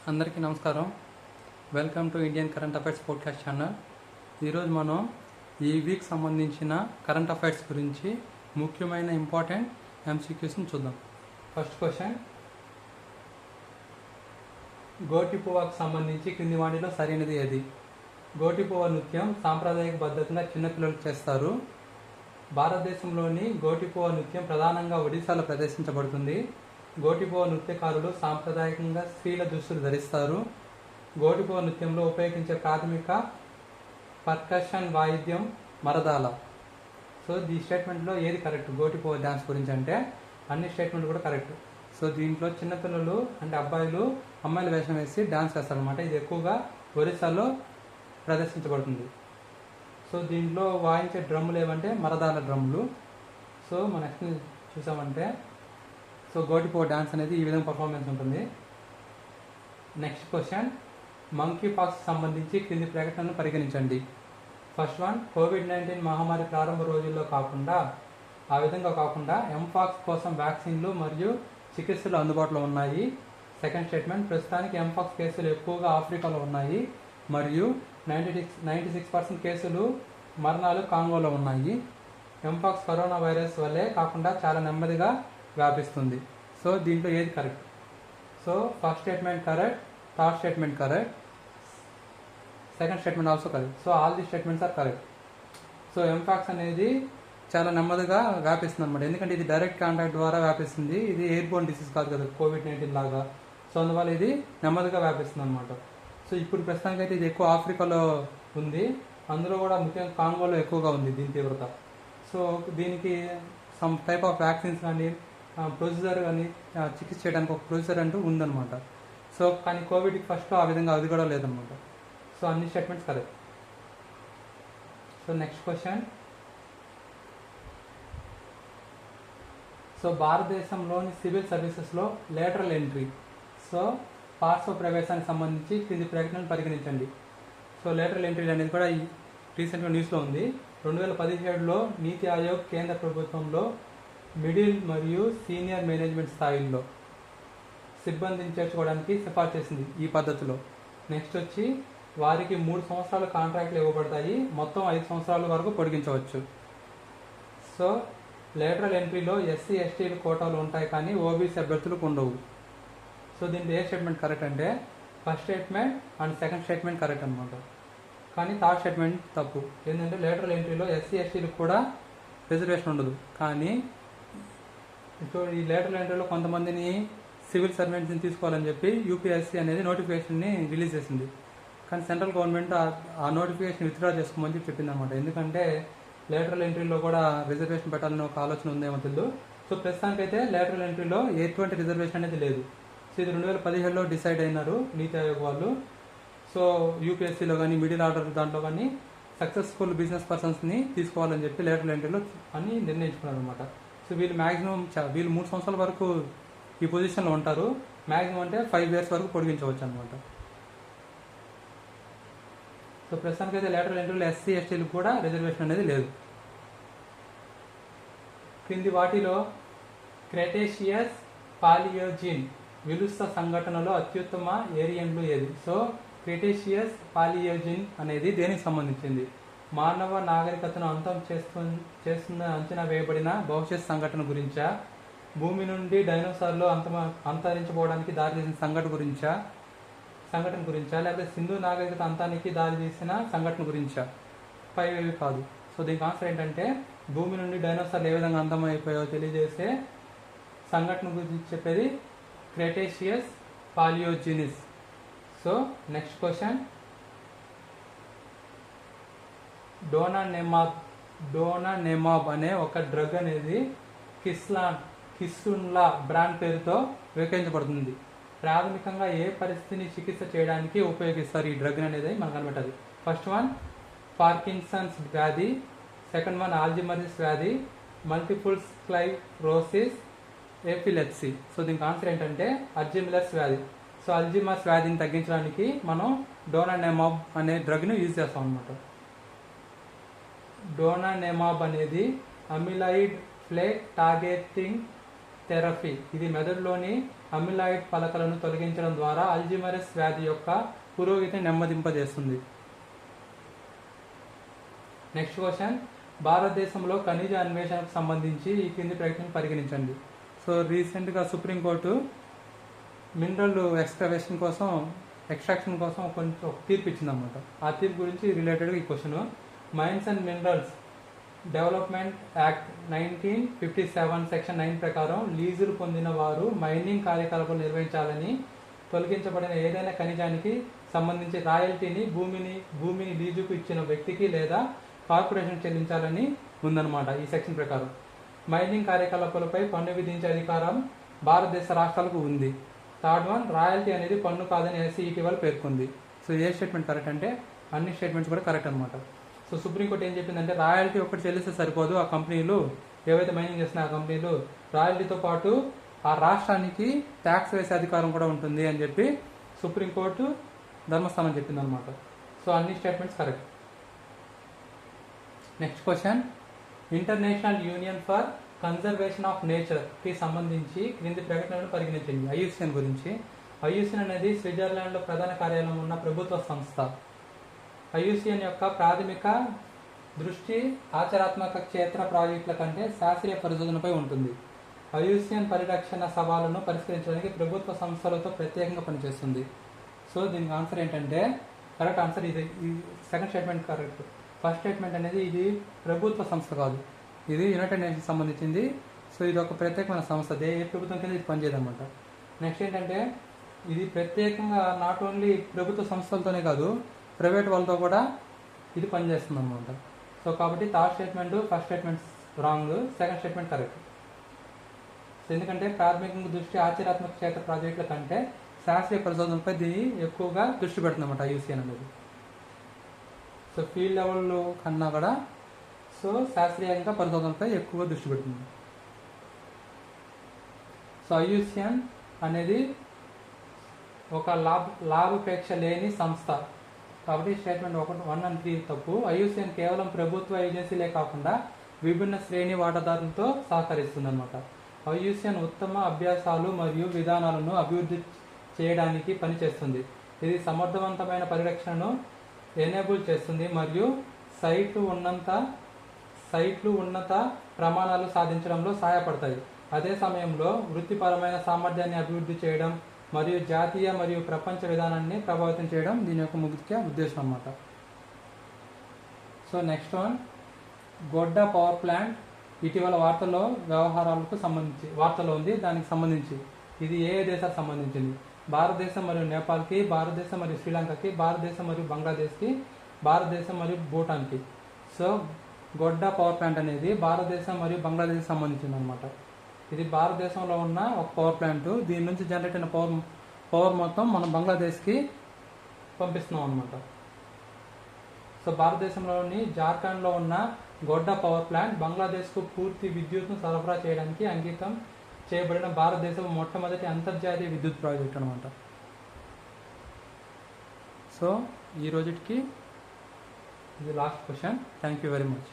అందరికీ నమస్కారం. Welcome to Indian current affairs podcast channel. ఈరోజు మనం ఈ వీక్ సంబంధించిన కరెంట్ అఫైర్స్ గురించి ముఖ్యమైన ఇంపార్టెంట్ ఎంసీక్యూస్ని చూద్దాం. ఫస్ట్ క్వశ్చన్, గోటిపువ్వకు సంబంధించి క్రింది వాటిలో సరైనది ఏది? గోటిపువ్వ నృత్యం సాంప్రదాయక పద్ధతిగా చిన్నపిల్లలు చేస్తారు. భారతదేశంలోని గోటిపువ్వ నృత్యం ప్రధానంగా ఒడిశాలో ప్రదర్శించబడుతుంది. గోటిపువ్వ నృత్యకారులు సాంప్రదాయకంగా స్త్రీల దుస్తులు ధరిస్తారు. గోటిపువ్వ నృత్యంలో ఉపయోగించే ప్రాథమిక పర్కషన్ వాయిద్యం మరదాల. సో ఈ స్టేట్మెంట్లో ఏది కరెక్ట్? గోటిపువ్వ డ్యాన్స్ గురించి అంటే అన్ని స్టేట్మెంట్ కూడా కరెక్ట్. సో దీంట్లో చిన్నపిల్లలు అంటే అబ్బాయిలు అమ్మాయిలు వేషం వేసి డ్యాన్స్ వేస్తారనమాట. ఇది ఎక్కువగా ఒరిస్సాలో ప్రదర్శించబడుతుంది. సో దీంట్లో వాయించే డ్రమ్ములు ఏమంటే మరదాల డ్రమ్ములు. సో మన నెక్స్ట్ చూసామంటే సో గోటిపువ్వ డ్యాన్స్ అనేది ఈ విధంగా పర్ఫార్మెన్స్ ఉంటుంది. నెక్స్ట్ క్వశ్చన్, మంకీ పాక్స్ సంబంధించి క్రింది ప్రకటనను పరిగణించండి. ఫస్ట్ వన్, కోవిడ్-19 మహమ్మారి ప్రారంభ రోజుల్లో ఆ విధంగా కాకుండా ఎంపాక్స్ కోసం వ్యాక్సిన్లు మరియు చికిత్సలు అందుబాటులో ఉన్నాయి. సెకండ్ స్టేట్మెంట్, ప్రస్తుతానికి ఎంపాక్స్ కేసులు ఎక్కువగా ఆఫ్రికాలో ఉన్నాయి మరియు 96% కేసులు మరణాలు కాంగోలో ఉన్నాయి. ఎంపాక్స్ కరోనా వైరస్ వల్లే కాకుండా చాలా నెమ్మదిగా వ్యాపిస్తుంది. సో దీంట్లో ఏది correct? So first statement correct, third statement correct, second statement also correct. So all the statements are correct. So mpox అనేది చాలా నెమ్మదిగా వ్యాపిస్తుంది అనమాట. ఎందుకంటే ఇది డైరెక్ట్ కాంటాక్ట్ ద్వారా వ్యాపిస్తుంది. ఇది ఎయిర్బోర్న్ డిసీజ్ కాదు కదా కోవిడ్-19 లాగా. సో అందువల్ల ఇది నెమ్మదిగా వ్యాపిస్తుంది అనమాట. సో ఇప్పుడు ప్రస్తుతానికి అయితే ఇది ఎక్కువ ఆఫ్రికాలో ఉంది. అందులో కూడా ముఖ్యంగా కాంగోలో ఎక్కువగా ఉంది దీని తీవ్రత. సో దీనికి సమ్ టైప్ ఆఫ్ వ్యాక్సిన్స్ కానీ ప్రొసీజర్ కానీ చికిత్స చేయడానికి ఒక ప్రొసీజర్ అంటూ ఉందన్నమాట. సో కానీ కోవిడ్కి ఫస్ట్లో ఆ విధంగా అది కూడా లేదనమాట. సో అన్ని statements correct. So next question, so భారతదేశంలోని సివిల్ సర్వీసెస్లో లేటరల్ ఎంట్రీ సో పార్శ్వ ప్రవేశానికి సంబంధించి క్రింది ప్రకటనను పరిగణించండి. సో లేటరల్ ఎంట్రీ అనేది కూడా రీసెంట్గా న్యూస్లో ఉంది. 2017లో నీతి ఆయోగ్ కేంద్ర ప్రభుత్వంలో మిడిల్ మరియు సీనియర్ మేనేజ్మెంట్ స్థాయిల్లో సిబ్బందిని చేర్చుకోవడానికి సిఫార్సు చేసింది ఈ పద్ధతిలో. నెక్స్ట్ వచ్చి వారికి 3 సంవత్సరాల కాంట్రాక్ట్లు ఇవ్వబడతాయి. మొత్తం 5 సంవత్సరాల వరకు పొడిగించవచ్చు. సో లేటరల్ ఎంట్రీలో ఎస్సీ ఎస్టీలు కోటాలు ఉంటాయి కానీ ఓబీసీ అభ్యర్థులకు ఉండవు. సో దీంట్లో ఏ స్టేట్మెంట్ కరెక్ట్ అంటే first statement and second statement correct అనమాట. కానీ థర్డ్ స్టేట్మెంట్ తప్పు. ఏంటంటే లేటరల్ ఎంట్రీలో ఎస్సీ ఎస్టీలకు కూడా రిజర్వేషన్ ఉండదు. కానీ ఇప్పుడు ఈ లేటరల్ ఎంట్రీలో కొంతమందిని సివిల్ సర్వెంట్స్ని తీసుకోవాలని చెప్పి యూపీఎస్సీ అనేది నోటిఫికేషన్ని రిలీజ్ చేసింది. కానీ సెంట్రల్ గవర్నమెంట్ ఆ నోటిఫికేషన్ విత్డ్రా చేసుకోమని చెప్పింది అనమాట. ఎందుకంటే లేటరల్ ఎంట్రీలో కూడా రిజర్వేషన్ పెట్టాలని ఒక ఆలోచన ఉందేమో తెలియదు. సో ప్రస్తుతానికైతే లేటరల్ ఎంట్రీలో ఎటువంటి రిజర్వేషన్ అనేది లేదు. సో ఇది 2017లో డిసైడ్ అయినారు నీతి ఆయోగ్ వాళ్ళు. సో యూపీఎస్సీలో కానీ మిడిల్ ఆర్డర్ దాంట్లో కానీ సక్సెస్ఫుల్ బిజినెస్ పర్సన్స్ని తీసుకోవాలని చెప్పి లేటరల్ ఎంట్రీలో అని నిర్ణయించుకున్నారు అనమాట. సో వీళ్ళు మ్యాక్సిమం 3 సంవత్సరాల వరకు ఈ పొజిషన్లో ఉంటారు. మ్యాక్సిమం అంటే 5 years వరకు పొడిగించవచ్చు అనమాట. సో ప్రస్తుతానికి అయితే లేటరల్ ఎంట్రీలో ఎస్సీ ఎస్టీలకు కూడా రిజర్వేషన్ అనేది లేదు. క్రింది వాటిలో క్రెటేషియస్ పాలియోజిన్ విలుస్త సంఘటనలో అత్యుత్తమ ఏరియన్లు ఏది? సో క్రెటేషియస్ పాలియోజిన్ అనేది దేనికి సంబంధించింది? మానవ నాగరికతను అంతం చేస్తున్న అంచనా వేయబడిన భవిష్యత్ సంఘటన గురించా, భూమి నుండి డైనోసార్లు అంతరించిపోవడానికి దారితీసిన సంఘటన గురించా లేకపోతే సింధు నాగరికత అంతానికి దారితీసిన సంఘటన గురించా? పైవేవి కాదు. సో దీనికి ఆన్సర్ ఏంటంటే భూమి నుండి డైనోసార్లు ఏ విధంగా అంతమైపోయాయో తెలియజేసే సంఘటన గురించి చెప్పేది క్రెటేషియస్ పాలియోజినిస్. సో నెక్స్ట్ క్వశ్చన్, డోనానెమాబ్ అనే ఒక డ్రగ్ అనేది కిస్టున్లా బ్రాండ్ పేరుతో విక్రయించబడుతుంది. ప్రాథమికంగా ఏ పరిస్థితిని చికిత్స చేయడానికి ఉపయోగిస్తారు ఈ డ్రగ్ అనేది మనకు కనిపెట్టాలి. ఫస్ట్ వన్ పార్కిన్సన్స్ వ్యాధి, సెకండ్ వన్ ఆల్జిమర్స్ వ్యాధి, మల్టిపుల్ స్క్లెరోసిస్, ఎపిలెప్సీ. సో దీనికి ఆన్సర్ ఏంటంటే అల్జిమర్స్ వ్యాధి. సో అల్జిమర్స్ వ్యాధిని తగ్గించడానికి మనం డోనానెమాబ్ అనే డ్రగ్ను యూజ్ చేస్తాం అనమాట. డోనానెమాబ్ అనేది అమిలాయిడ్ ఫ్లేక్ టార్గెటింగ్ థెరపీ ఇది మెదడులోని అమిలాయిడ్ పలకలను తొలగించడం ద్వారా అల్జీమరస్ వ్యాధి యొక్క పురోగతిని నెమ్మదింపజేస్తుంది. నెక్స్ట్ క్వశ్చన్, భారతదేశంలో ఖనిజ అన్వేషణకు సంబంధించి ఈ కింది ప్రకటన పరిగణించండి. సో రీసెంట్గా సుప్రీంకోర్టు మినరల్ ఎక్స్ట్రాక్షన్ కోసం కొంచెం తీర్పు ఇచ్చిందన్నమాట. ఆ తీర్పు గురించి రిలేటెడ్గా ఈ question. Mines and minerals development act 1957 section 9 ప్రకారం లీజులు పొందిన వారు మైనింగ్ కార్యకలాపాలు నిర్వహించాలని, తొలగించబడిన ఏదైనా ఖనిజానికి సంబంధించి రాయల్టీని భూమిని లీజుకు ఇచ్చిన వ్యక్తికి లేదా కార్పొరేషన్ చెల్లించాలని ఉందన్నమాట ఈ సెక్షన్ ప్రకారం. మైనింగ్ కార్యకలాపాలపై పన్ను విధించే అధికారం భారతదేశ రాష్ట్రాలకు ఉంది. థర్డ్ వన్, రాయల్టీ అనేది పన్ను కాదని ఎస్సీ ఇటీవల పేర్కొంది. సో ఏ స్టేట్మెంట్ కరెక్ట్ అంటే అన్ని స్టేట్మెంట్స్ కూడా కరెక్ట్ అనమాట. సో సుప్రీంకోర్టు ఏం చెప్పిందంటే రాయల్టీ ఒకటి చెల్లిస్తే సరిపోదు, ఆ కంపెనీలు ఏవైతే మైనింగ్ చేస్తున్నాయి ఆ కంపెనీలు రాయల్టీతో పాటు ఆ రాష్ట్రానికి ట్యాక్స్ వేసే అధికారం కూడా ఉంటుంది అని చెప్పి సుప్రీంకోర్టు ధర్మస్థానం చెప్పింది అనమాట. సో అన్ని statements correct. Next question, international union for conservation of nature కి సంబంధించి క్రింది ప్రకటనను పరిగణించింది. ఐయుసిఎన్ గురించి. ఐయుసిఎన్ అనేది స్విట్జర్లాండ్లో ప్రధాన కార్యాలయం ఉన్న ప్రభుత్వ సంస్థ. ఐయుసిఎన్ యొక్క ప్రాథమిక దృష్టి ఆచరణాత్మక క్షేత్ర ప్రాజెక్టుల కంటే శాస్త్రీయ పరిశోధనపై ఉంటుంది. ఐయుసిఎన్ పరిరక్షణ సవాళ్లను పరిష్కరించడానికి ప్రభుత్వ సంస్థలతో ప్రత్యేకంగా పనిచేస్తుంది. సో దీనికి ఆన్సర్ ఏంటంటే కరెక్ట్ ఆన్సర్ ఇది. ఈ second statement correct. First statement అనేది ఇది ప్రభుత్వ సంస్థ కాదు, ఇది యునైటెడ్ నేషన్స్ సంబంధించింది. సో ఇది ఒక ప్రత్యేకమైన సంస్థ, ఏ ప్రభుత్వం కింద ఇది పనిచేయదు అనమాట. నెక్స్ట్ ఏంటంటే ఇది ప్రత్యేకంగా నాట్ ఓన్లీ ప్రభుత్వ సంస్థలతోనే కాదు ప్రైవేట్ వాళ్ళతో కూడా ఇది పనిచేస్తుంది అనమాట. సో కాబట్టి third statement first statement wrong, second statement correct. So ఎందుకంటే ప్రాథమికంగా దృష్టి ఆచరణాత్మక క్షేత్ర ప్రాజెక్టుల కంటే శాస్త్రీయ పరిశోధనపై దీన్ని ఎక్కువగా దృష్టి పెడుతుంది అన్నమాట ఐయుసిఎన్ అనేది. సో ఫీల్డ్ లెవెల్ కన్నా కూడా సో శాస్త్రీయంగా పరిశోధనపై ఎక్కువగా దృష్టి పెడుతుంది. సో ఐయుసిఎన్ అనేది ఒక లాభాపేక్ష లేని సంస్థ. కాబట్టి స్టేట్మెంట్ 1 and 3 తప్పు. ఐయుసిఎన్ కేవలం ప్రభుత్వ ఏజెన్సీలే కాకుండా విభిన్న శ్రేణి వాటాదారులతో సహకరిస్తుంది అనమాట. ఐయుసిఎన్ ఉత్తమ అభ్యాసాలు మరియు విధానాలను అభివృద్ధి చేయడానికి పనిచేస్తుంది. ఇది సమర్థవంతమైన పరిరక్షణను ఎనేబుల్ చేస్తుంది మరియు సైట్లు ఉన్నత ప్రమాణాలు సాధించడంలో సహాయపడతాయి. అదే సమయంలో వృత్తిపరమైన సామర్థ్యాన్ని అభివృద్ధి చేయడం మరియు జాతీయ మరియు ప్రపంచ విధానాన్ని ప్రభావితం చేయడం దీని యొక్క ముఖ్య ఉద్దేశం అన్నమాట. సో నెక్స్ట్ వన్, గొడ్డ పవర్ ప్లాంట్ ఇటీవల వార్తలో ఉంది. దానికి సంబంధించి ఇది ఏ దేశాలకు సంబంధించింది? భారతదేశం మరియు నేపాల్కి, భారతదేశం మరియు శ్రీలంకకి, భారతదేశం మరియు బంగ్లాదేశ్కి, భారతదేశం మరియు భూటాన్కి. సో గొడ్డ పవర్ ప్లాంట్ అనేది భారతదేశం మరియు బంగ్లాదేశ్కి సంబంధించింది అనమాట. ఇది భారతదేశంలో ఉన్న ఒక పవర్ ప్లాంట్. దీని నుంచి జనరేట్ అయిన పవర్ మొత్తం మనం బంగ్లాదేశ్కి పంపిస్తున్నాం అనమాట. సో భారతదేశంలోని జార్ఖండ్లో ఉన్న గొడ్డ పవర్ ప్లాంట్ బంగ్లాదేశ్కు పూర్తి విద్యుత్ను సరఫరా చేయడానికి అంకితం చేయబడిన భారతదేశం మొట్టమొదటి అంతర్జాతీయ విద్యుత్ ప్రాజెక్ట్ అనమాట. సో ఈ రోజుకి ఇది last question. Thank you very much.